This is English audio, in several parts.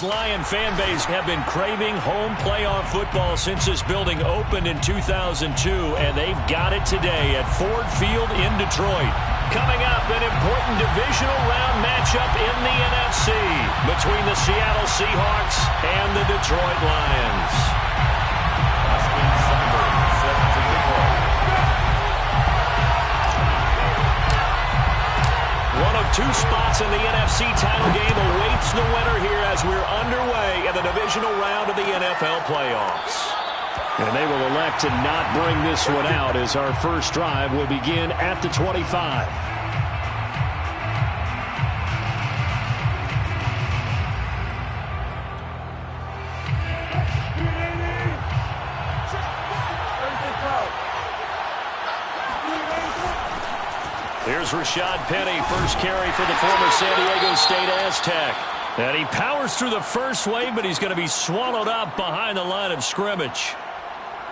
Lion fan base have been craving home playoff football since this building opened in 2002, and they've got it today at Ford Field in Detroit. Coming up, an important divisional round matchup in the NFC between the Seattle Seahawks and the Detroit Lions. One of two spots in the NFC title game awaits the winner here as we're underway in the divisional round of the NFL playoffs. And they will elect to not bring this one out as our first drive will begin at the 25. Here's Rashad Penny, first carry for the former San Diego State Aztec. And he powers through the first wave, but he's going to be swallowed up behind the line of scrimmage.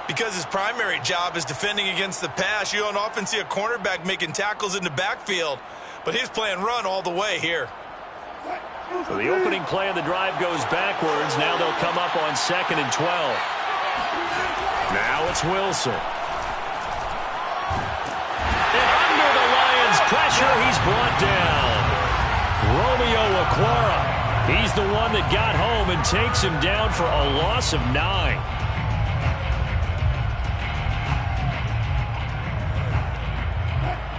Because his primary job is defending against the pass, you don't often see a cornerback making tackles in the backfield. But he's playing run all the way here. So the opening play of the drive goes backwards. Now they'll come up on 2nd and 12. Now it's Wilson. Pressure, he's brought down. Romeo Okwara. He's the one that got home and takes him down for a loss of 9.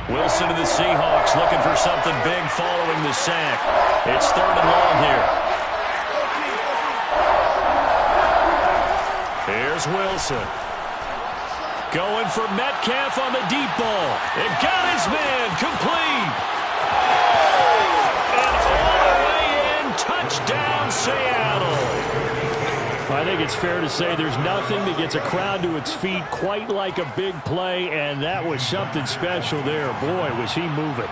Wilson to the Seahawks looking for something big following the sack. It's 3rd and long here. Here's Wilson. Going for Metcalf on the deep ball. It got his man complete. And all the way in, touchdown Seattle. I think it's fair to say there's nothing that gets a crowd to its feet quite like a big play, and that was something special there. Boy, was he moving.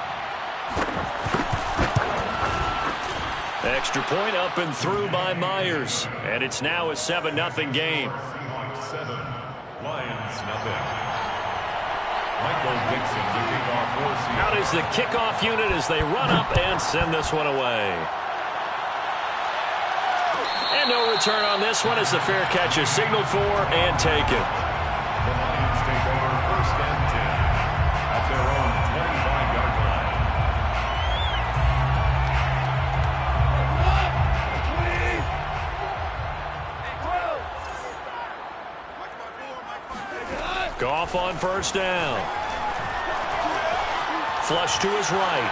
Extra point up and through by Myers. And it's now a 7-0 game. Lions, nothing. Michael Dixon, the kickoff for Seattle. Out is the kickoff unit as they run up and send this one away. And no return on this one as the fair catch is signaled for and taken. The Lions take over 1st and 10 at their own 25-yard line. Goff on 1st down. Flush to his right.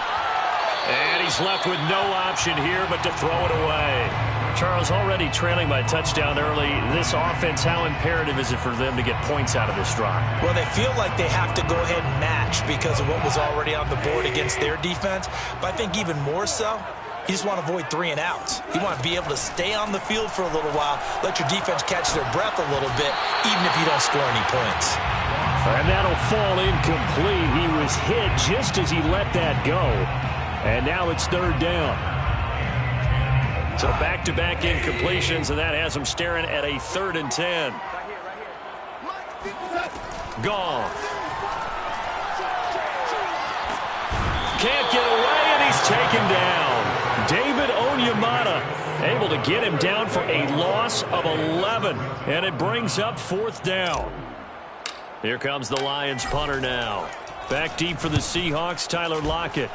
And he's left with no option here but to throw it away. Charles, already trailing by a touchdown early. This offense, how imperative is it for them to get points out of this drive? Well, they feel like they have to go ahead and match because of what was already on the board against their defense. But I think even more so, you just want to avoid 3 and outs. You want to be able to stay on the field for a little while, let your defense catch their breath a little bit, even if you don't score any points. And that'll fall incomplete. He was hit just as he let that go. And now it's 3rd down. So back-to-back incompletions, and that has him staring at a 3rd and 10. Goff. Can't get away, and he's taken down. David Onyemata able to get him down for a loss of 11, and it brings up 4th down. Here comes the Lions punter now. Back deep for the Seahawks, Tyler Lockett.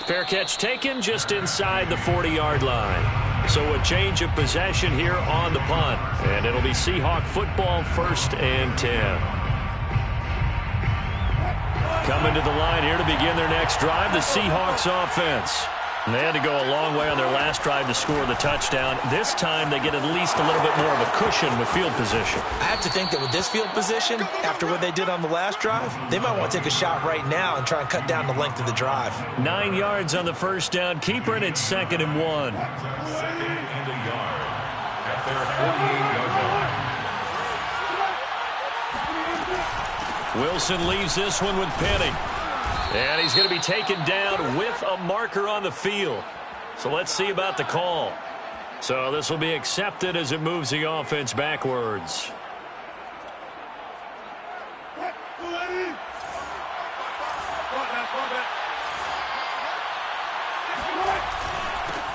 Fair catch taken just inside the 40-yard line. So a change of possession here on the punt. And it'll be Seahawk football 1st and 10. Coming to the line here to begin their next drive, the Seahawks offense. And they had to go a long way on their last drive to score the touchdown. This time they get at least a little bit more of a cushion with field position. I have to think that with this field position, after what they did on the last drive, they might want to take a shot right now and try and cut down the length of the drive. 9 yards on the 1st down. Keeper, and it's 2nd and 1. 2nd and a yard at their 48-yard line. Wilson leaves this one with Penny. And he's going to be taken down with a marker on the field. So let's see about the call. So this will be accepted as it moves the offense backwards.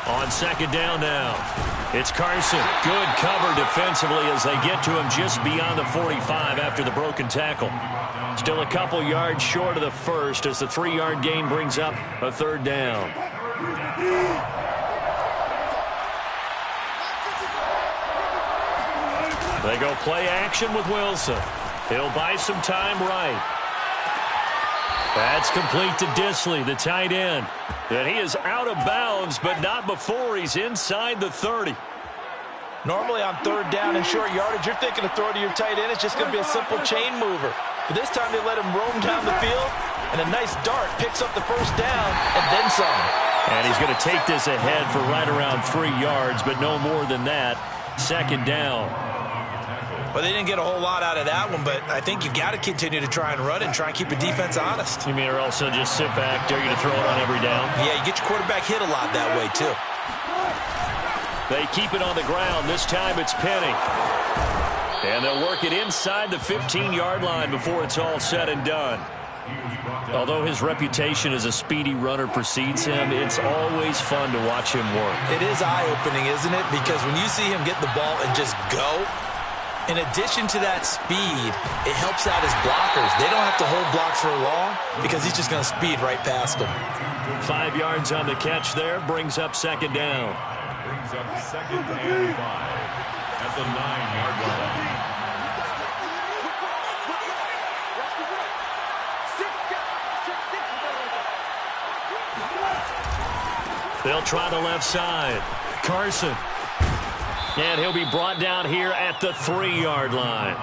On second down now. It's Carson. Good cover defensively as they get to him just beyond the 45 after the broken tackle. Still a couple yards short of the first as the 3-yard gain brings up a third down. They go play action with Wilson. He'll buy some time right. That's complete to Disley, the tight end. And he is out of bounds, but not before he's inside the 30. Normally on third down and short yardage, you're thinking of throw to your tight end. It's just going to be a simple chain mover. But this time they let him roam down the field, and a nice dart picks up the first down and then some. And he's going to take this ahead for right around 3 yards, but no more than that. Second down. Well, they didn't get a whole lot out of that one, but I think you've got to continue to try and run and try and keep the defense honest. You mean or else they'll just sit back, dare you to throw it on every down? Yeah, you get your quarterback hit a lot that way, too. They keep it on the ground. This time it's Penny. And they'll work it inside the 15-yard line before it's all said and done. Although his reputation as a speedy runner precedes him, it's always fun to watch him work. It is eye-opening, isn't it? Because when you see him get the ball and just go, in addition to that speed, it helps out his blockers. They don't have to hold blocks for long because he's just going to speed right past them. 5 yards on the catch there, brings up second down. Brings up second and 5 at the 9-yard line. They'll try the left side. Carson. And he'll be brought down here at the 3-yard line.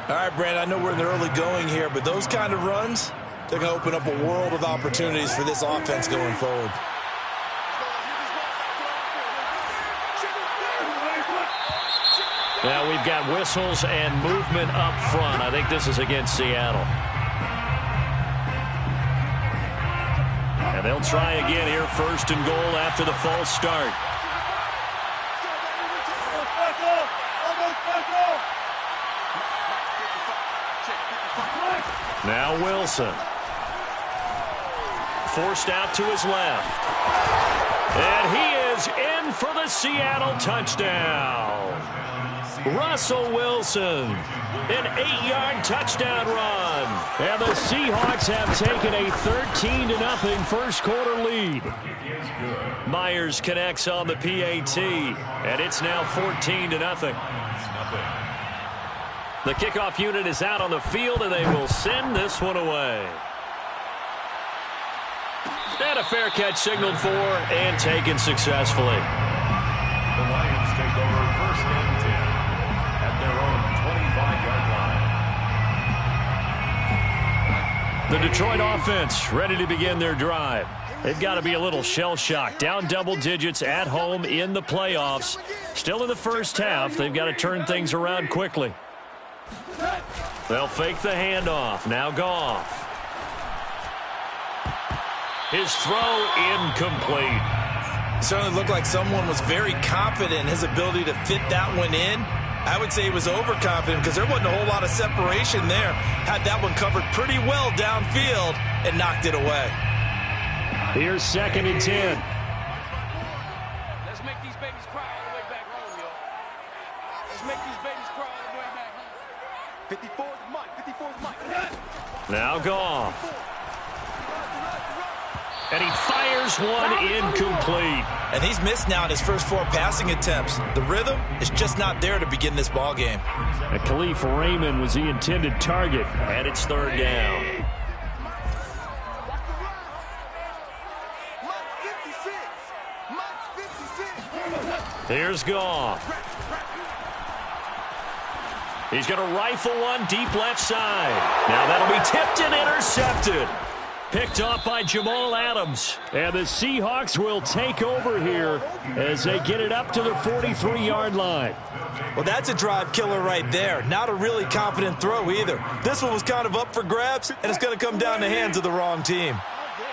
All right, Brand, I know we're in the early going here, but those kind of runs, they're going to open up a world of opportunities for this offense going forward. Now we've got whistles and movement up front. I think this is against Seattle. And they'll try again here, first and goal after the false start. Now Wilson. Forced out to his left. And he is in for the Seattle touchdown. Russell Wilson, an 8-yard touchdown run. And the Seahawks have taken a 13-0 first quarter lead. Myers connects on the PAT, and it's now 14-0. The kickoff unit is out on the field, and they will send this one away. And a fair catch signaled for and taken successfully. The Lions take over first and 10 at their own 25-yard line. The Detroit offense ready to begin their drive. They've got to be a little shell-shocked. Down double digits at home in the playoffs. Still in the first half. They've got to turn things around quickly. They'll fake the handoff. Now Goff. His throw incomplete. It certainly looked like someone was very confident in his ability to fit that one in. I would say he was overconfident because there wasn't a whole lot of separation there. Had that one covered pretty well downfield and knocked it away. Here's second and 10. Let's make these babies cry all the way back home, yo. Let's make these babies cry all the way back home. 54's Mike, 54's Mike. Now Goff. And he fires one incomplete. And he's missed now in his first 4 passing attempts. The rhythm is just not there to begin this ball game. And Khalif Raymond was the intended target, and it's third down. Here's Goff. He's going to rifle one deep left side. Now that'll be tipped and intercepted. Picked off by Jamal Adams. And the Seahawks will take over here as they get it up to the 43-yard line. Well, that's a drive killer right there. Not a really confident throw either. This one was kind of up for grabs, and it's going to come down the hands of the wrong team.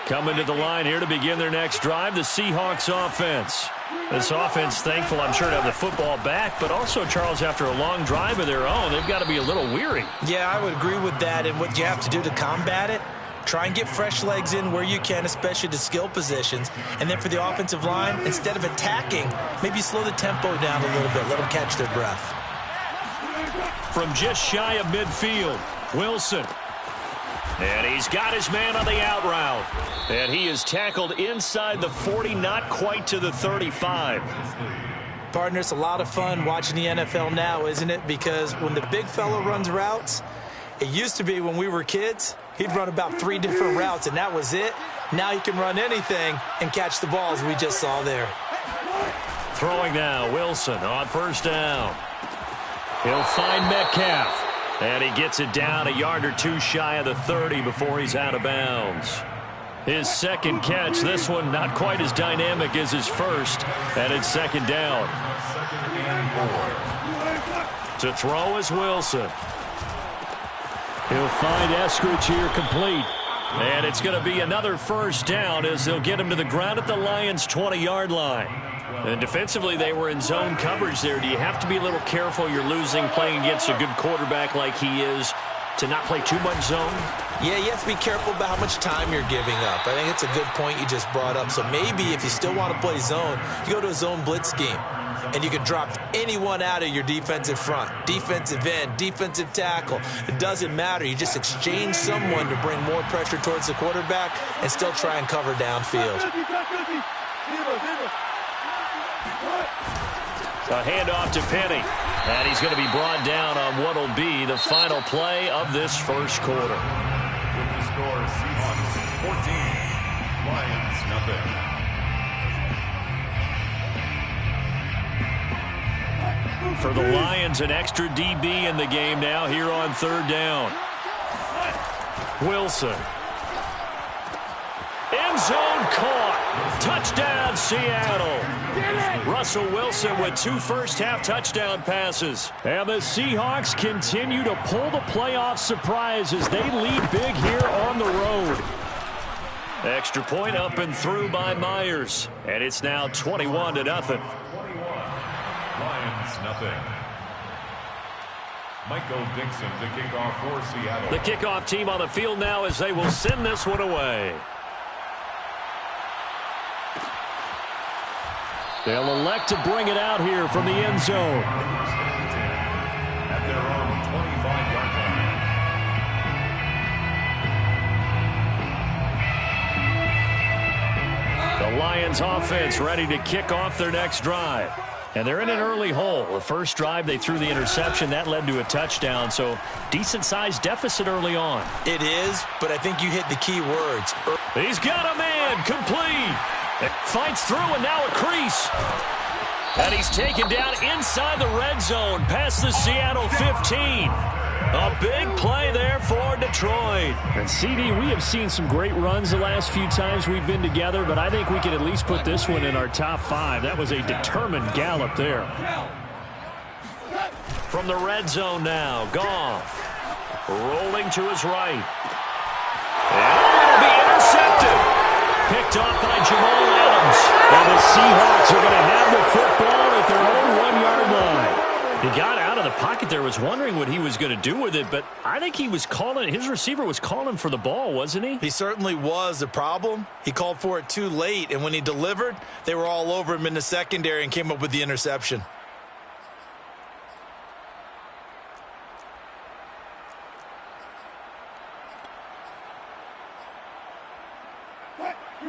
Coming to the line here to begin their next drive, the Seahawks offense. This offense, thankful, I'm sure, to have the football back, but also, Charles, after a long drive of their own, they've got to be a little weary. Yeah, I would agree with that, and what you have to do to combat it, Try and get fresh legs in where you can, especially to skill positions. And then for the offensive line, instead of attacking, maybe slow the tempo down a little bit. Let them catch their breath. From just shy of midfield, Wilson. And he's got his man on the out route. And he is tackled inside the 40, not quite to the 35. Partner, it's a lot of fun watching the NFL now, isn't it? Because when the big fella runs routes, it used to be when we were kids, he'd run about 3 different routes, and that was it. Now he can run anything and catch the ball, as we just saw there. Throwing now, Wilson on first down. He'll find Metcalf. And he gets it down a yard or two shy of the 30 before he's out of bounds. His second catch, this one not quite as dynamic as his first, and it's second down. To throw is Wilson. He'll find Eskridge here complete. And it's going to be another first down as they'll get him to the ground at the Lions' 20-yard line. And defensively, they were in zone coverage there. Do you have to be a little careful? You're losing playing against a good quarterback like he is to not play too much zone? Yeah, you have to be careful about how much time you're giving up. I think it's a good point you just brought up. So maybe if you still want to play zone, you go to a zone blitz scheme. And you can drop anyone out of your defensive front, defensive end, defensive tackle. It doesn't matter. You just exchange someone to bring more pressure towards the quarterback and still try and cover downfield. A handoff to Penny. And he's going to be brought down on what will be the final play of this first quarter. With the score, Seahawks 14, Lions nothing. For the Lions, an extra DB in the game now here on third down. Wilson. End zone caught. Touchdown, Seattle. Russell Wilson with 2 first-half touchdown passes. And the Seahawks continue to pull the playoff surprise as they lead big here on the road. Extra point up and through by Myers. And it's now 21-0. Lions nothing. Michael Dixon to kick off for Seattle. The kickoff team on the field now as they will send this one away. They'll elect to bring it out here from the end zone. At their own 25-yard line. The Lions offense ready to kick off their next drive. And they're in an early hole. The first drive, they threw the interception. That led to a touchdown, so decent-sized deficit early on. It is, but I think you hit the key words. He's got a man, complete. Fights through, and now a crease. And he's taken down inside the red zone, past the Seattle 15. A big play there for Detroit. And CD, we have seen some great runs the last few times we've been together, but I think we can at least put this one in our top 5. That was a determined gallop there. From the red zone now, Goff rolling to his right. And it'll be intercepted. Picked off by Jamal Adams. And the Seahawks are going to have the football at their own 1-yard line. He got out of the pocket there, was wondering what he was going to do with it, but I think he was calling, his receiver was calling for the ball, wasn't he? He certainly was. The problem, he called for it too late, and when he delivered, they were all over him in the secondary and came up with the interception.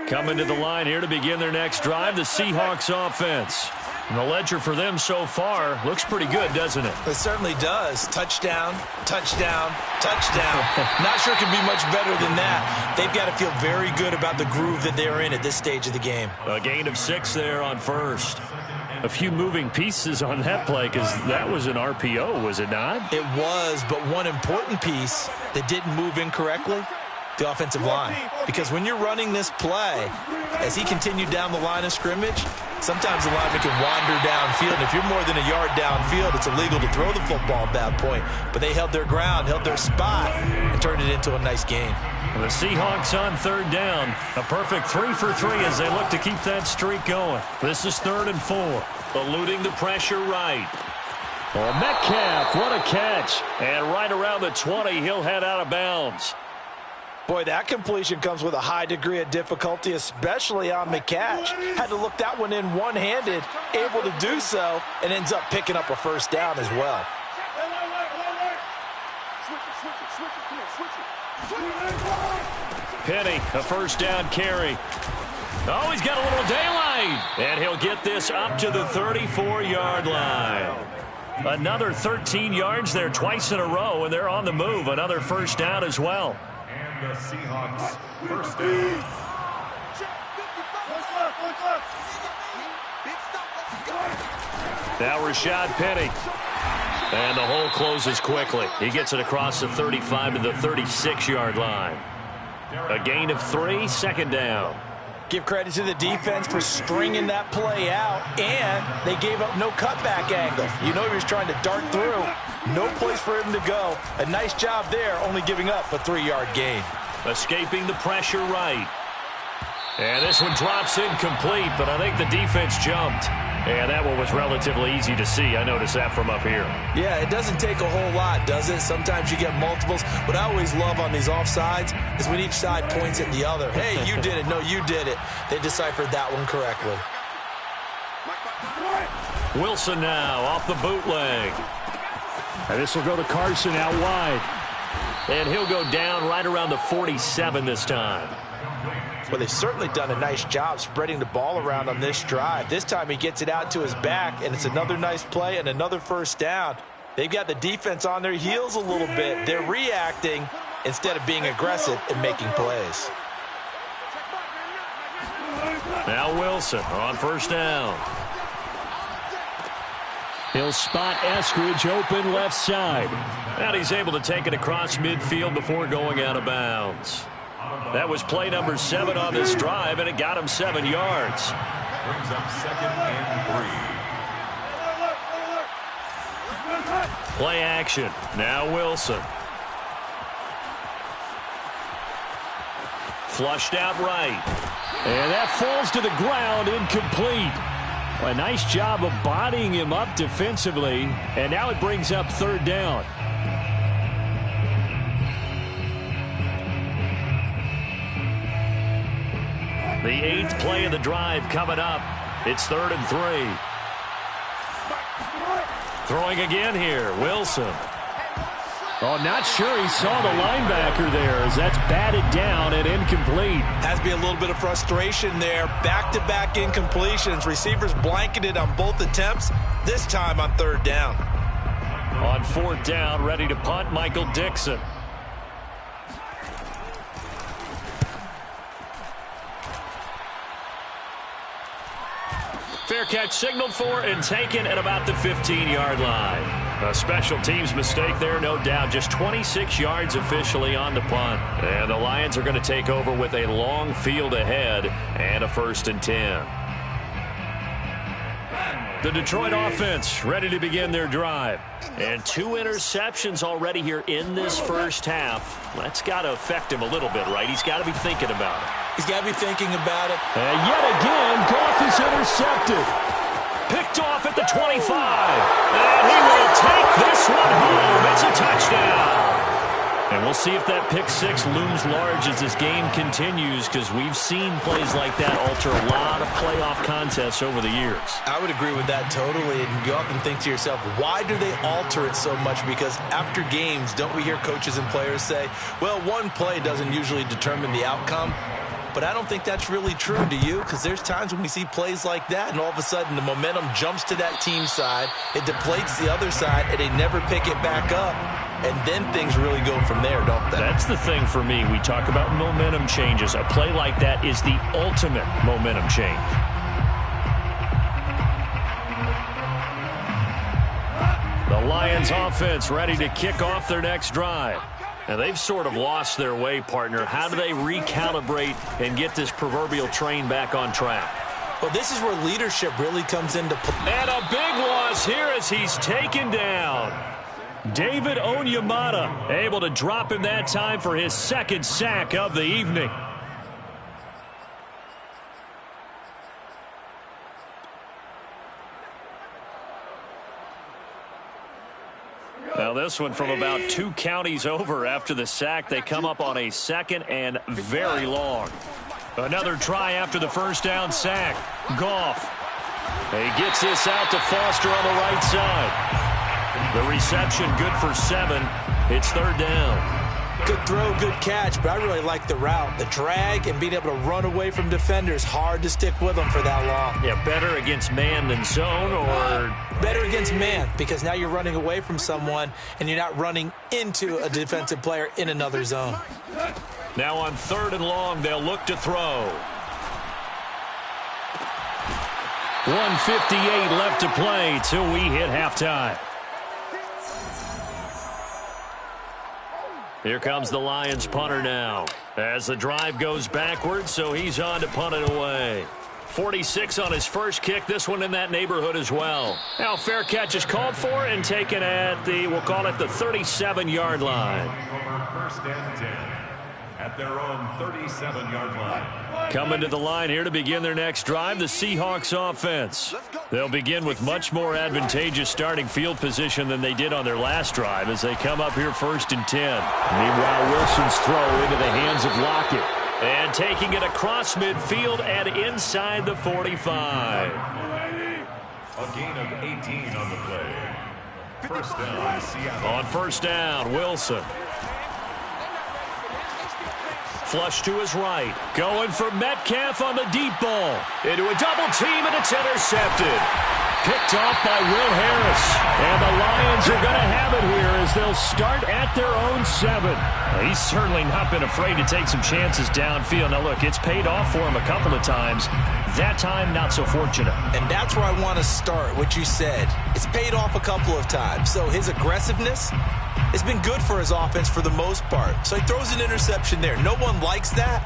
Coming to the line here to begin their next drive, the Seahawks offense. And the ledger for them so far looks pretty good, doesn't it? It certainly does. Touchdown, touchdown, touchdown. Not sure it can be much better than that. They've got to feel very good about the groove that they're in at this stage of the game. A gain of 6 there on first. A few moving pieces on that play because that was an RPO, was it not? It was, but one important piece that didn't move incorrectly, the offensive line. Because when you're running this play, as he continued down the line of scrimmage, sometimes the lineman can wander downfield. And if you're more than a yard downfield, it's illegal to throw the football at that point. But they held their ground, held their spot, and turned it into a nice gain. The Seahawks on third down. A perfect 3 for 3 as they look to keep that streak going. This is 3rd and 4. Eluding the pressure right. Oh, Metcalf, what a catch. And right around the 20, he'll head out of bounds. Boy, that completion comes with a high degree of difficulty, especially on the catch. Had to look that one in one-handed, able to do so, and ends up picking up a first down as well. Penny, a first down carry. Oh, he's got a little daylight. And he'll get this up to the 34-yard line. Another 13 yards there twice in a row, and they're on the move. Another first down as well. And the Seahawks first down. Now Rashad Penny. And the hole closes quickly. He gets it across the 35 to the 36-yard line. A gain of 3, second down. Give credit to the defense for stringing that play out, and they gave up no cutback angle. You know he was trying to dart through. No place for him to go. A nice job there, only giving up a 3-yard gain. Escaping the pressure right. And this one drops incomplete, but I think the defense jumped. And that one was relatively easy to see. I noticed that from up here. Yeah, it doesn't take a whole lot, does it? Sometimes you get multiples. What I always love on these offsides is when each side points at the other. Hey, you did it. No, you did it. They deciphered that one correctly. Wilson now off the bootleg. And this will go to Carson out wide. And he'll go down right around the 47 this time. Well, they've certainly done a nice job spreading the ball around on this drive. This time he gets it out to his back, and it's another nice play and another first down. They've got the defense on their heels a little bit. They're reacting instead of being aggressive and making plays. Now Wilson on first down. He'll spot Eskridge open left side. And he's able to take it across midfield before going out of bounds. That was play number 7 on this drive, and it got him 7 yards. Brings up 2nd and 3. Play action. Now Wilson. Flushed out right. And that falls to the ground, incomplete. A nice job of bodying him up defensively, and now it brings up 3rd down. The 8th play of the drive coming up. It's 3rd and 3. Throwing again here, Wilson. Oh, not sure he saw the linebacker there as that's batted down and incomplete. Has to be a little bit of frustration there. Back-to-back incompletions. Receivers blanketed on both attempts, this time on 3rd down. On 4th down, ready to punt, Michael Dixon. Fair catch signaled for and taken at about the 15-yard line. A special teams mistake there, no doubt. Just 26 yards officially on the punt. And the Lions are going to take over with a long field ahead and a 1st and 10. The Detroit offense ready to begin their drive. And 2 interceptions already here in this first half. That's got to affect him a little bit, right? He's got to be thinking about it. He's got to be thinking about it. And yet again, Goff is intercepted. Picked off at the 25. And he will take this one home. It's a touchdown. And we'll see if that pick 6 looms large as this game continues, because we've seen plays like that alter a lot of playoff contests over the years. I would agree with that totally. And you often think to yourself, why do they alter it so much? Because after games, don't we hear coaches and players say, well, one play doesn't usually determine the outcome? But I don't think that's really true, do you? Because there's times when we see plays like that, and all of a sudden the momentum jumps to that team side, it deflates the other side, and they never pick it back up. And then things really go from there, don't they? That's the thing for me. We talk about momentum changes. A play like that is the ultimate momentum change. The Lions offense ready to kick off their next drive. And they've sort of lost their way, partner. How do they recalibrate and get this proverbial train back on track? Well, this is where leadership really comes into play. And a big loss here as he's taken down. David Onyemata able to drop him that time for his 2nd sack of the evening. Now this one from about 2 counties over after the sack. They come up on a 2nd and very long. Another try after the first down sack. Goff. He gets this out to Foster on the right side. The reception good for 7. It's 3rd down. Good throw, good catch, but I really like the route. The drag and being able to run away from defenders, hard to stick with them for that long. Yeah, better against man than zone, or? Better against man, because now you're running away from someone and you're not running into a defensive player in another zone. Now on 3rd and long, they'll look to throw. 1:58 left to play till we hit halftime. Here comes the Lions punter now as the drive goes backwards, so he's on to punt it away. 46 on his first kick, this one in that neighborhood as well. Now fair catch is called for and taken at the, we'll call it the 37-yard line. First and 10 at their own 37-yard line. Coming to the line here to begin their next drive, the Seahawks offense. They'll begin with much more advantageous starting field position than they did on their last drive as they come up here 1st and 10. Meanwhile, Wilson's throw into the hands of Lockett. And taking it across midfield and inside the 45. A gain of 18 on the play. First down, Seattle. On first down, Wilson. Flush to his right. Going for Metcalf on the deep ball. Into a double team, and it's intercepted. Picked off by Will Harris. And the Lions are going to have it here as they'll start at their own 7. He's certainly not been afraid to take some chances downfield. Now, look, it's paid off for him a couple of times. That time, not so fortunate. And that's where I want to start, what you said. It's paid off a couple of times. So his aggressiveness has been good for his offense for the most part. So he throws an interception there. No one likes that,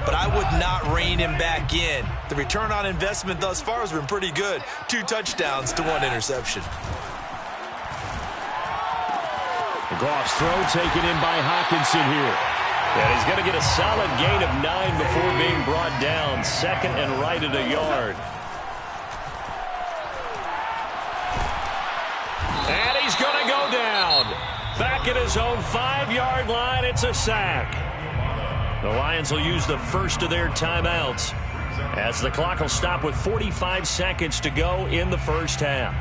but I would not rein him back in. The return on investment thus far has been pretty good. 2 touchdowns to 1 interception. Goff's throw taken in by Hawkinson here. And he's going to get a solid gain of 9 before being brought down. 2nd and right at a yard. And he's going to go down. Back at his own 5-yard line, it's a sack. The Lions will use the first of their timeouts as the clock will stop with 45 seconds to go in the first half.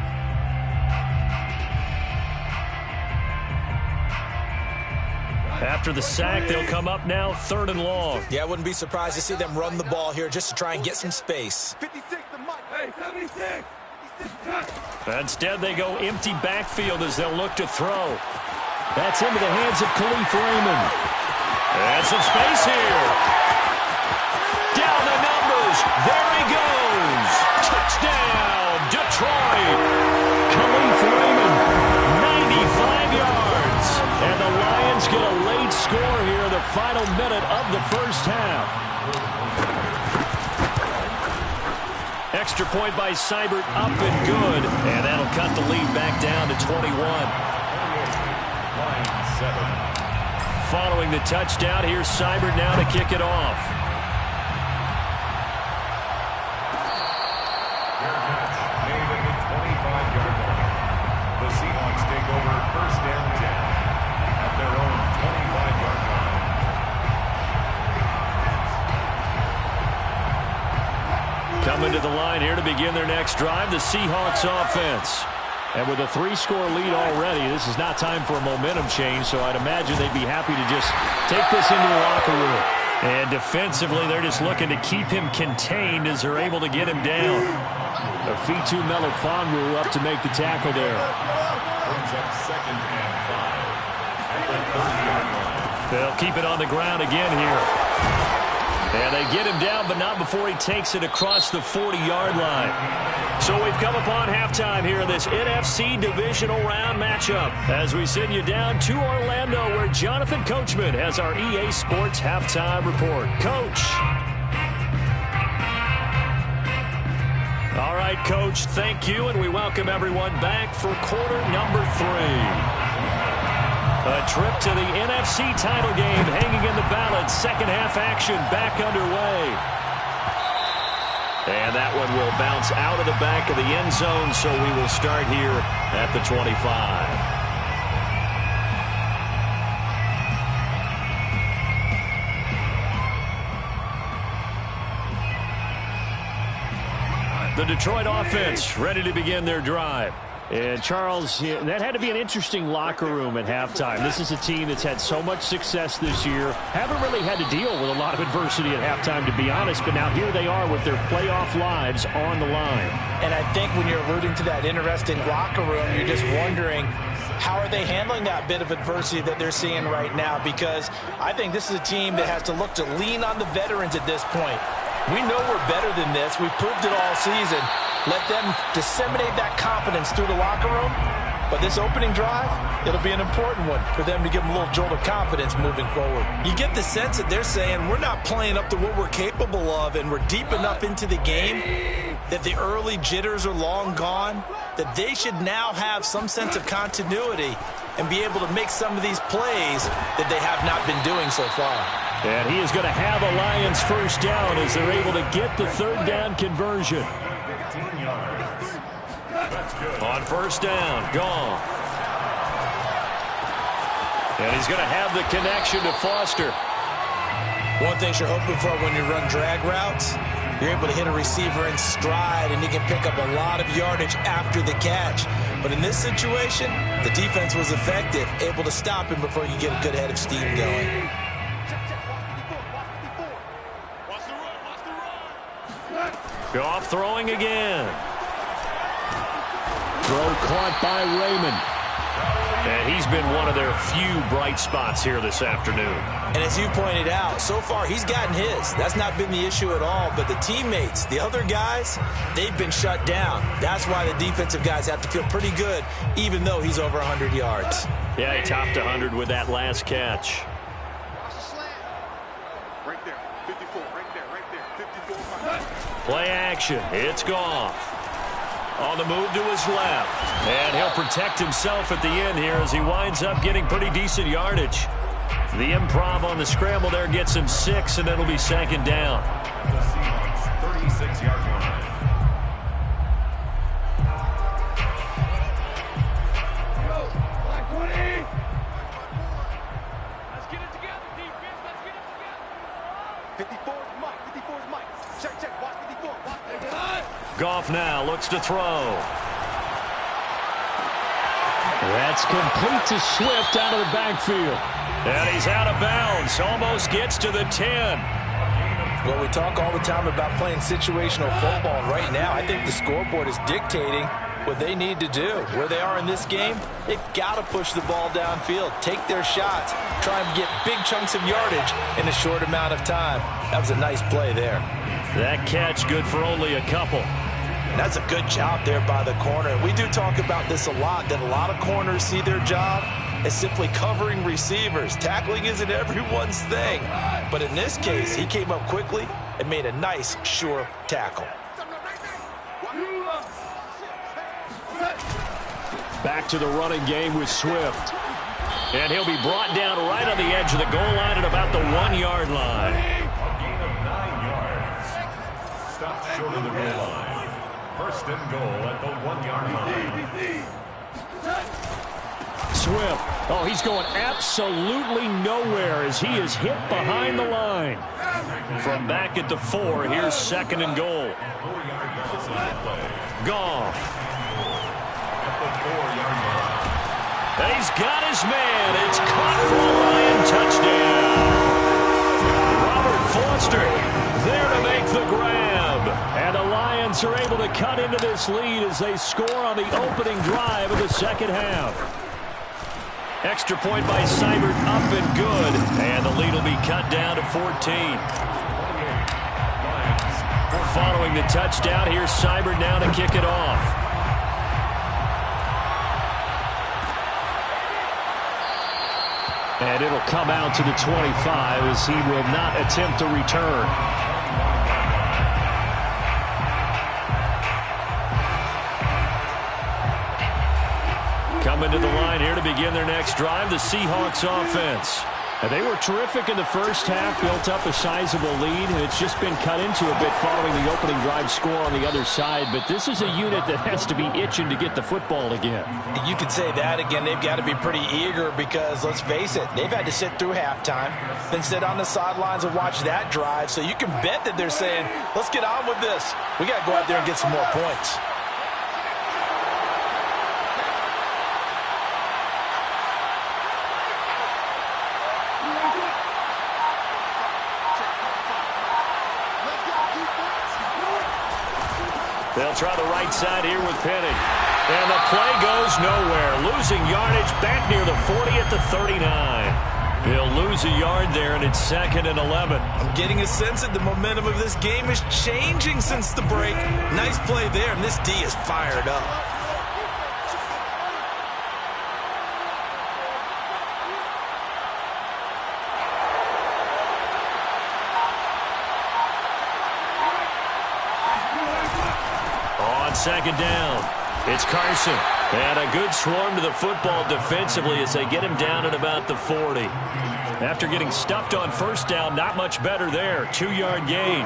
After the sack, they'll come up now 3rd and long. Yeah, I wouldn't be surprised to see them run the ball here just to try and get some space. 56 to Mike. Hey, 76. Instead, they go empty backfield as they'll look to throw. That's into the hands of Khalif Raymond. And some space here. Down the numbers. There he goes. Touchdown, Detroit. Khalif Raymond, 95 yards. And the Lions get a late score here in the final minute of the first half. Extra point by Seibert, up and good. And that'll cut the lead back down to 21. Following the touchdown, here's Seibert now to kick it off. Made at the 25-yard line. The Seahawks take over 1st and 10 at their own 25-yard line. Coming to the line here to begin their next drive, the Seahawks offense. And with a 3-score lead already, this is not time for a momentum change, so I'd imagine they'd be happy to just take this into the locker room. And defensively, they're just looking to keep him contained as they're able to get him down. Afitu Melifonwu up to make the tackle there. Brings up 2nd and 5 at the 30-yard line. They'll keep it on the ground again here. And they get him down, but not before he takes it across the 40-yard line. So we've come upon halftime here in this NFC divisional round matchup as we send you down to Orlando where Jonathan Coachman has our EA Sports halftime report. Coach. All right, Coach, thank you, and we welcome everyone back for quarter number 3. A trip to the NFC title game hanging in the balance. Second half action back underway. And that one will bounce out of the back of the end zone, so we will start here at the 25. The Detroit offense ready to begin their drive. And, Charles, that had to be an interesting locker room at halftime. This is a team that's had so much success this year. Haven't really had to deal with a lot of adversity at halftime, to be honest. But now here they are with their playoff lives on the line. And I think when you're alluding to that interesting locker room, you're just wondering, how are they handling that bit of adversity that they're seeing right now? Because I think this is a team that has to look to lean on the veterans at this point. We know we're better than this. We've proved it all season. Let them disseminate that confidence through the locker room. But this opening drive, it'll be an important one for them to give them a little jolt of confidence moving forward. You get the sense that they're saying we're not playing up to what we're capable of, and we're deep enough into the game that the early jitters are long gone, that they should now have some sense of continuity and be able to make some of these plays that they have not been doing so far. And he is going to have a Lions first down as they're able to get the third down conversion. On first down, gone. And he's going to have the connection to Foster. One thing you're hoping for when you run drag routes, you're able to hit a receiver in stride, and he can pick up a lot of yardage after the catch. But in this situation, the defense was effective, able to stop him before you get a good head of steam going. Goff throwing again. Throw caught by Raymond. And he's been one of their few bright spots here this afternoon. And as you pointed out, so far he's gotten his. That's not been the issue at all. But the teammates, the other guys, they've been shut down. That's why the defensive guys have to feel pretty good, even though he's over 100 yards. Yeah, he topped 100 with that last catch. Right there, 54, right there, 54. Play action. It's Goff. On the move to his left. And he'll protect himself at the end here as he winds up getting pretty decent yardage. The improv on the scramble there gets him 6, and it'll be second down. The Seahawks 36-yard line. Let's get it together, defense. Let's get it together. 54's Mike. 54's Mike. Check. Watch 54. Watch 54. Goff now looks to throw. That's complete to Swift out of the backfield. And he's out of bounds. Almost gets to the 10. Well, we talk all the time about playing situational football. And right now, I think the scoreboard is dictating what they need to do. Where they are in this game, they've got to push the ball downfield, take their shots, try and get big chunks of yardage in a short amount of time. That was a nice play there. That catch good for only a couple. That's a good job there by the corner. We do talk about this a lot, that a lot of corners see their job as simply covering receivers. Tackling isn't everyone's thing. But in this case, he came up quickly and made a nice, sure tackle. Back to the running game with Swift. And he'll be brought down right on the edge of the goal line at about the 1-yard line. A gain of 9 yards. Stopped short of the goal line. First and goal at the 1-yard line. Swift. Oh, he's going absolutely nowhere as he is hit behind the line. From back at the 4, here's second and goal. 4-yard play. Goff. At the 4-yard line. And he's got his man. It's caught for a Lion touchdown. Robert Foster there to make the grab. And the Lions are able to cut into this lead as they score on the opening drive of the second half. Extra point by Seibert, up and good. And the lead will be cut down to 14. Following the touchdown, here's Seibert now to kick it off. And it'll come out to the 25 as he will not attempt to return. Coming to the line here to begin their next drive, the Seahawks offense. And they were terrific in the first half, built up a sizable lead, and it's just been cut into a bit following the opening drive score on the other side. But this is a unit that has to be itching to get the football again. You could say that again. They've got to be pretty eager because, let's face it, they've had to sit through halftime, then sit on the sidelines and watch that drive. So you can bet that they're saying, let's get on with this. We got to go out there and get some more points. They'll try the right side here with Penny. And the play goes nowhere. Losing yardage back near the 40 at the 39. He'll lose a yard there, and it's 2nd and 11. I'm getting a sense that the momentum of this game is changing since the break. Nice play there, and this D is fired up. Second down. It's Carson. And a good swarm to the football defensively as they get him down at about the 40. After getting stuffed on first down, not much better there. 2-yard gain.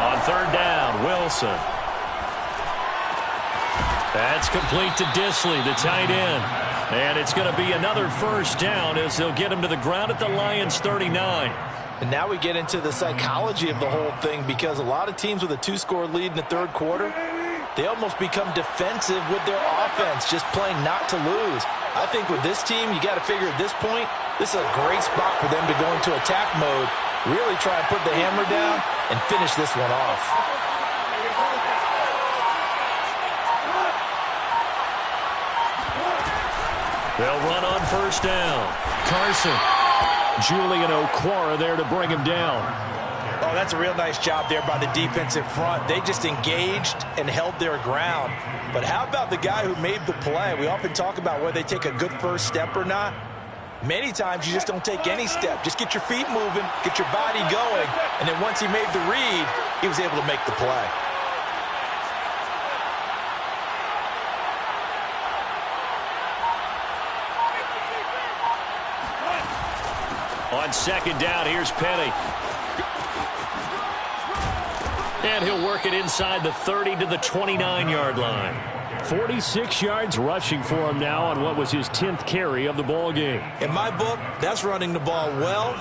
On 3rd down, Wilson. That's complete to Disley, the tight end. And it's going to be another first down as they'll get him to the ground at the Lions' 39. And now we get into the psychology of the whole thing, because a lot of teams with a 2-score lead in the 3rd quarter, they almost become defensive with their offense, just playing not to lose. I think with this team, you got to figure at this point, this is a great spot for them to go into attack mode, really try and put the hammer down and finish this one off. They'll run on first down. Carson. Julian Okwara there to bring him down. Oh, that's a real nice job there by the defensive front. They just engaged and held their ground. But how about the guy who made the play? We often talk about whether they take a good first step or not. Many times you just don't take any step. Just get your feet moving, get your body going, and then once he made the read, he was able to make the play. On second down, here's Penny. And he'll work it inside the 30 to the 29-yard line. 46 yards rushing for him now on what was his 10th carry of the ball game. In my book, that's running the ball well,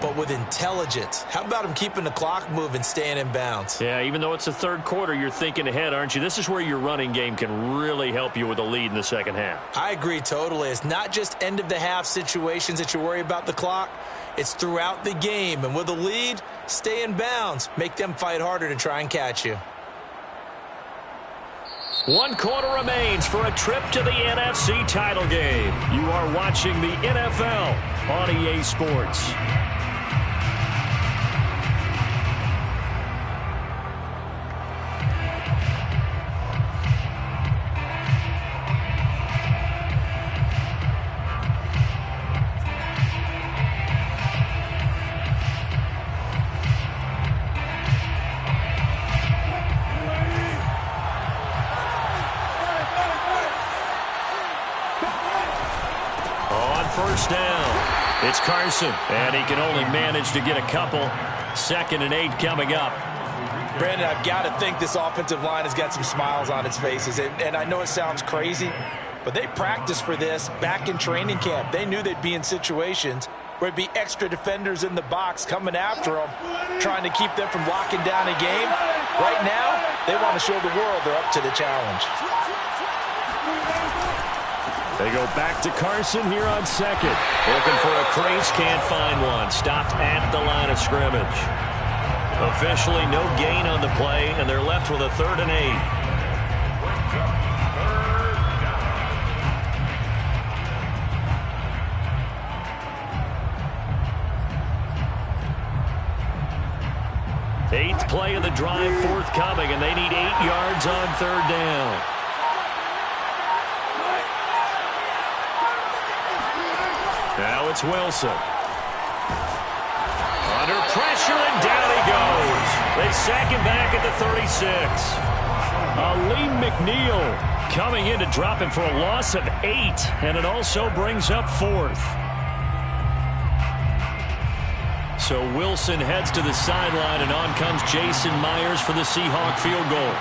but with intelligence. How about him keeping the clock moving, staying in bounds? Yeah, even though it's the 3rd quarter, you're thinking ahead, aren't you? This is where your running game can really help you with a lead in the second half. I agree totally. It's not just end-of-the-half situations that you worry about the clock. It's throughout the game. And with a lead, stay in bounds. Make them fight harder to try and catch you. 1 quarter remains for a trip to the NFC title game. You are watching the NFL on EA Sports. First down. It's Carson, and he can only manage to get a couple. 2nd and 8 coming up. Brandon, I've got to think this offensive line has got some smiles on its faces. And I know it sounds crazy, but they practiced for this back in training camp. They knew they'd be in situations where it'd be extra defenders in the box coming after them, trying to keep them from locking down a game. Right now, they want to show the world they're up to the challenge. They go back to Carson here on 2nd. Looking for a crease, can't find one. Stopped at the line of scrimmage. Officially no gain on the play, and they're left with a 3rd and 8. Eighth play of the drive forthcoming, and they need 8 yards on 3rd down. Now it's Wilson. Under Under pressure, and down he goes. They sack him back at the 36. Aleem McNeil coming in to drop him for a loss of 8, and it also brings up 4th. So Wilson heads to the sideline, and on comes Jason Myers for the Seahawk field goal.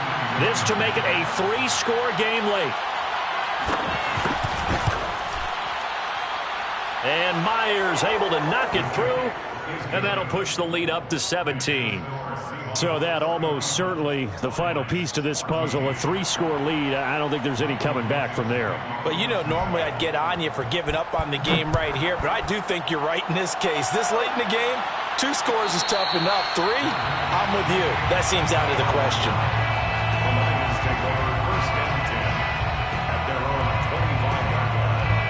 This to make it a 3-score game late. And Myers able to knock it through, and that'll push the lead up to 17. So that almost certainly the final piece to this puzzle, a 3-score lead. I don't think there's any coming back from there. But, you know, normally I'd get on you for giving up on the game right here, but I do think you're right in this case. This late in the game, 2 scores is tough enough. 3, I'm with you. That seems out of the question. The Lions take over first down 10 at their own 25-yard line.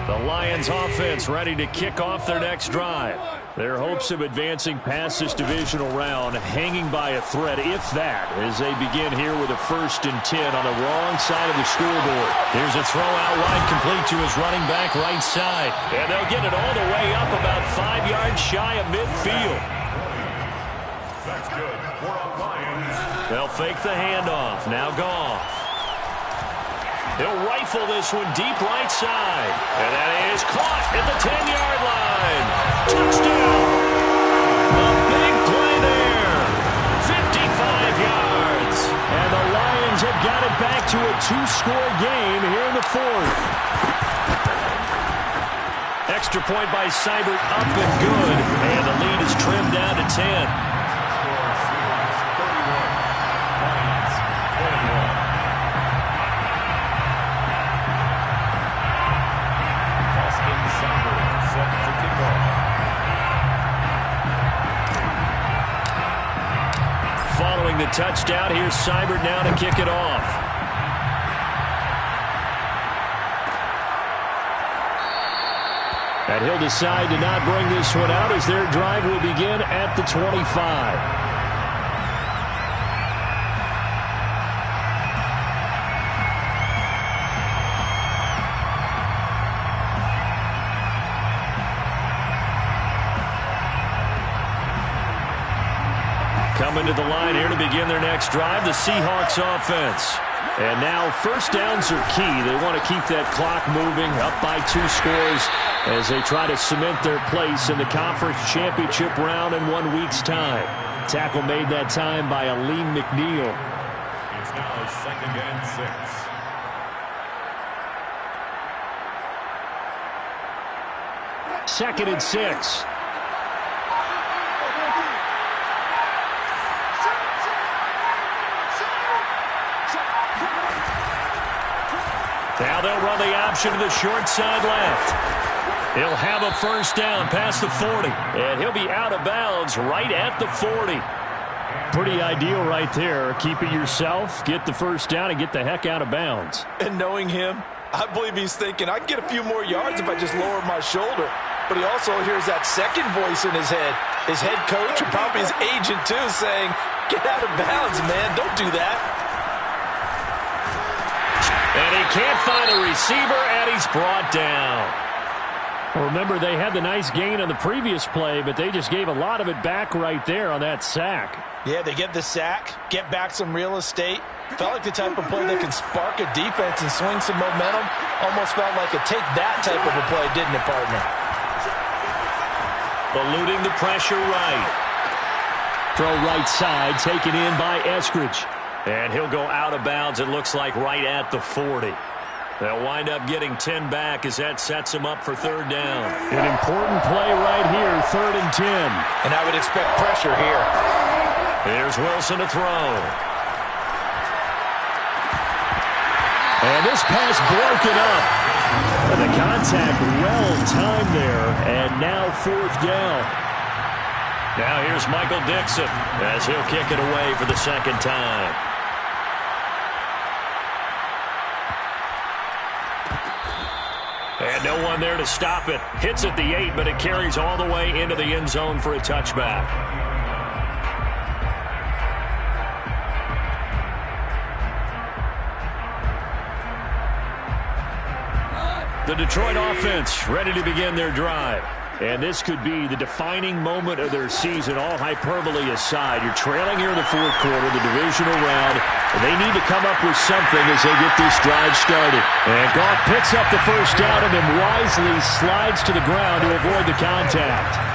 The Lions offense ready to kick off their next drive. Their hopes of advancing past this divisional round hanging by a thread, if that, as they begin here with a 1st and 10 on the wrong side of the scoreboard. Here's a throw out wide, complete to his running back right side. And they'll get it all the way up about 5 yards shy of midfield. That's good for a Lions. They'll fake the handoff. Now Goff. He'll rifle this one deep right side. And that is caught at the 10-yard line. Touchdown. A big play there. 55 yards. And the Lions have got it back to a 2-score game here in the 4th. Extra point by Seibert, up and good. And the lead is trimmed down to 10. Following the touchdown, here's Seibert now to kick it off. And he'll decide to not bring this one out as their drive will begin at the 25. Coming to the line here to begin their next drive, the Seahawks offense. And now 1st downs are key. They want to keep that clock moving, up by 2 scores as they try to cement their place in the conference championship round in 1 week's time. Tackle made that time by Aleem McNeil. It's now 2nd and 6. 2nd and 6. Now they'll run the option to the short side left. He'll have a 1st down past the 40. And he'll be out of bounds right at the 40. Pretty ideal right there. Keep it yourself, get the 1st down, and get the heck out of bounds. And knowing him, I believe he's thinking, I can get a few more yards if I just lower my shoulder. But he also hears that second voice in his head. His head coach and probably his agent, too, saying, get out of bounds, man. Don't do that. And he can't find a receiver, and he's brought down. Well, remember, they had the nice gain on the previous play, but they just gave a lot of it back right there on that sack. Yeah, they get the sack, get back some real estate. Felt like the type of play that can spark a defense and swing some momentum. Almost felt like a take that type of a play, didn't it, partner? Eluding the pressure right. Throw right side, taken in by Eskridge. And he'll go out of bounds, it looks like, right at the 40. They'll wind up getting 10 back as that sets him up for 3rd down. An important play right here, 3rd and 10. And I would expect pressure here. Here's Wilson to throw. And this pass broken up. And the contact well timed there, and now 4th down. Now here's Michael Dixon as he'll kick it away for the 2nd time. And no one there to stop it. Hits at the 8, but it carries all the way into the end zone for a touchback. The Detroit offense ready to begin their drive. And this could be the defining moment of their season, all hyperbole aside. You're trailing here in the fourth quarter, the divisional round, and they need to come up with something as they get this drive started. And Goff picks up the first down and then wisely slides to the ground to avoid the contact.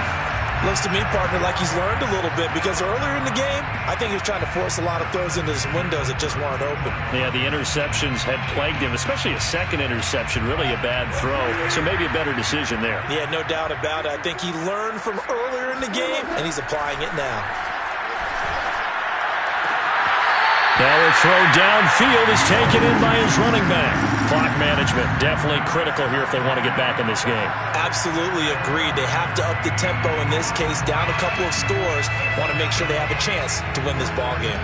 Looks to me, partner, like he's learned a little bit because earlier in the game, I think he was trying to force a lot of throws into his windows that just weren't open. Yeah, the interceptions had plagued him, especially a second interception, really a bad throw. So maybe a better decision there. Yeah, no doubt about it. I think he learned from earlier in the game, and he's applying it now. Now a throw downfield is taken in by his running back. Clock management definitely critical here if they want to get back in this game. Absolutely agreed. They have to up the tempo in this case, down a couple of scores. Want to make sure they have a chance to win this ball game.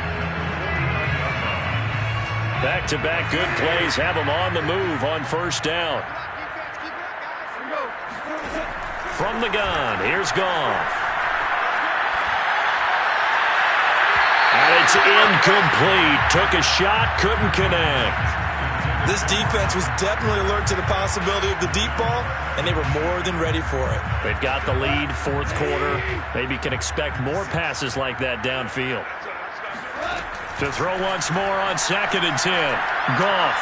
Back-to-back good plays have them on the move on first down. From the gun, here's Goff. And it's incomplete. Took a shot, couldn't connect. This defense was definitely alert to the possibility of the deep ball, and they were more than ready for it. They've got the lead, fourth quarter. Maybe can expect more passes like that downfield. To throw once more on 2nd and 10. Goff.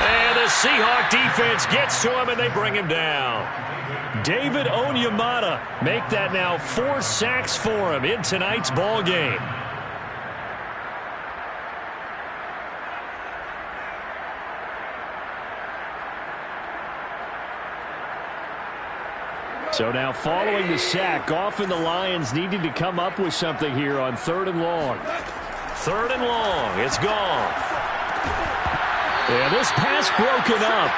And the Seahawk defense gets to him, and they bring him down. David Onyemata make that now 4 sacks for him in tonight's ball game. So now following the sack, Goff and the Lions needing to come up with something here on 3rd and long. 3rd and long, it's Goff. And this pass broken up.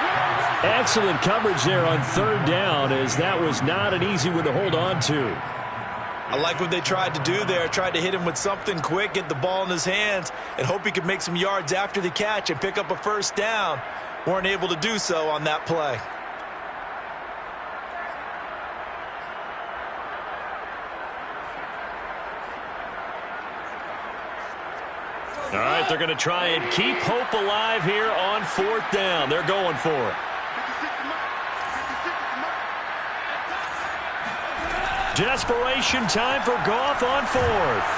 Excellent coverage there on 3rd down, as that was not an easy one to hold on to. I like what they tried to do there. Tried to hit him with something quick, get the ball in his hands, and hope he could make some yards after the catch and pick up a first down. Weren't able to do so on that play. All right, they're going to try and keep hope alive here on 4th down. They're going for it. Desperation time for Goff on 4th.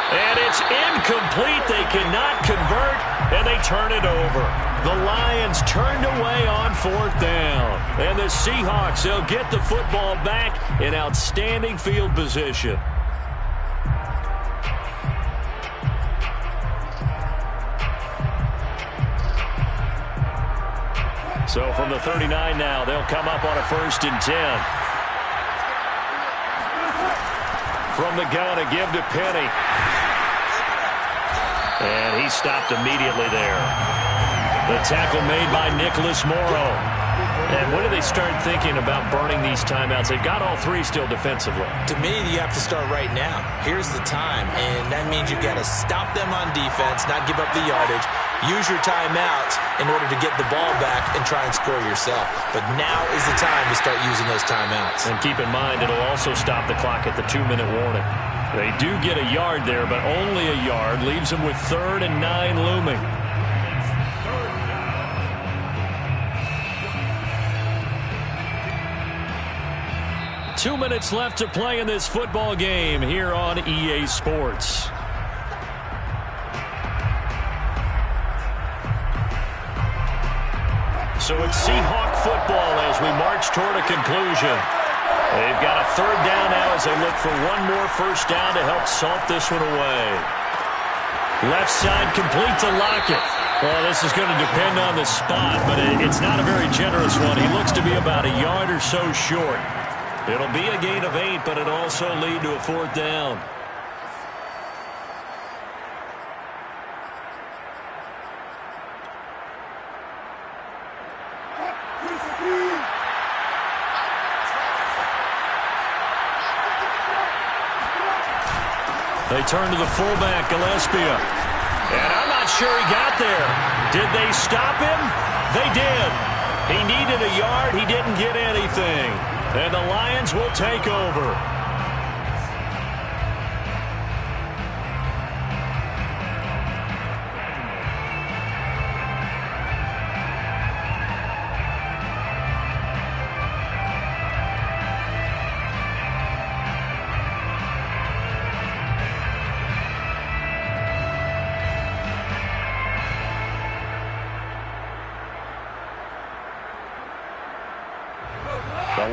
And it's incomplete. They cannot convert, and they turn it over. The Lions turned away on 4th down. And the Seahawks, they'll get the football back in outstanding field position. So from the 39 now, they'll come up on a 1st and 10. From the gun, a give to Penny. And he stopped immediately there. The tackle made by Nicholas Morrow. And when do they start thinking about burning these timeouts? They've got all 3 still defensively. To me, you have to start right now. Here's the time, and that means you've got to stop them on defense, not give up the yardage, use your timeouts in order to get the ball back and try and score yourself. But now is the time to start using those timeouts. And keep in mind, it'll also stop the clock at the 2-minute warning. They do get a yard there, but only a yard. Leaves them with 3rd and 9 looming. Two minutes left to play in this football game here on EA Sports. So it's Seahawk football as we march toward a conclusion. They've got a 3rd down now as they look for one more first down to help salt this one away. Left side complete to Lockett. Well, this is going to depend on the spot, but it's not a very generous one. He looks to be about a yard or so short. It'll be a gain of 8, but it'll also lead to a 4th down. They turn to the fullback, Gillespie. And I'm not sure he got there. Did they stop him? They did. He needed a yard. He didn't get anything. And the Lions will take over.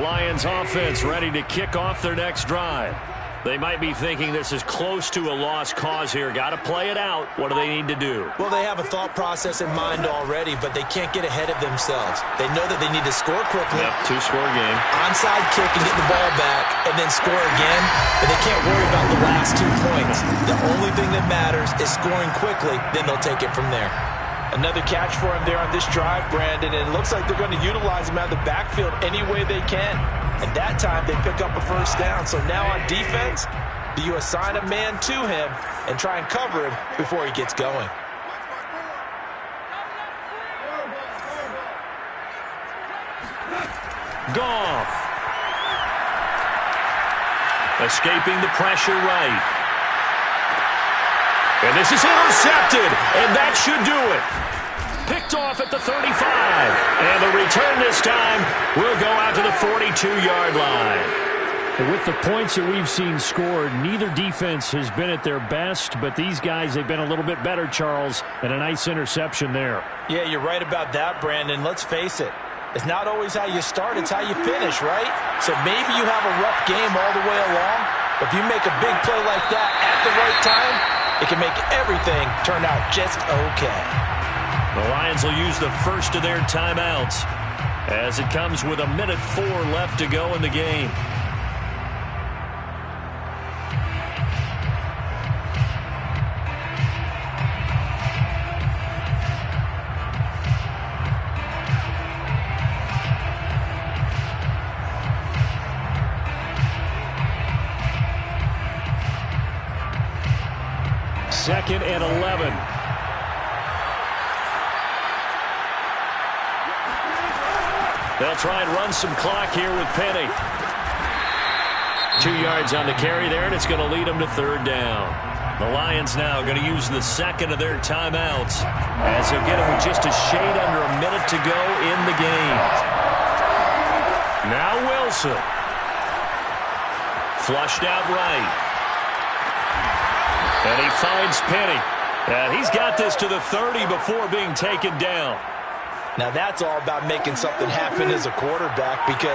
Lions offense ready to kick off their next drive. They might be thinking this is close to a lost cause here. Got to play it out. What do they need to do? Well, they have a thought process in mind already, but they can't get ahead of themselves. They know that they need to score quickly. Yep, two-score game. Onside kick and get the ball back and then score again, but they can't worry about the last 2 points. The only thing that matters is scoring quickly, then they'll take it from there. Another catch for him there on this drive, Brandon, and it looks like they're going to utilize him out of the backfield any way they can. And that time, they pick up a first down. So now on defense, do you assign a man to him and try and cover him before he gets going? Goff. Escaping the pressure right. And this is intercepted, and that should do it. Picked off at the 35. And the return this time will go out to the 42-yard line. And with the points that we've seen scored, neither defense has been at their best, but these guys have been a little bit better, Charles, and a nice interception there. Yeah, you're right about that, Brandon. Let's face it. It's not always how you start, it's how you finish, right? So maybe you have a rough game all the way along, but if you make a big play like that at the right time, it can make everything turn out just okay. The Lions will use the first of their timeouts as it comes with 1:04 left to go in the game. Second and 11. They'll try and run some clock here with Penny. 2 yards on the carry there, and it's going to lead them to third down. The Lions now going to use the second of their timeouts as they'll get them with just a shade under a minute to go in the game. Now Wilson. Flushed out right. And he finds Penny. And he's got this to the 30 before being taken down. Now that's all about making something happen as a quarterback, because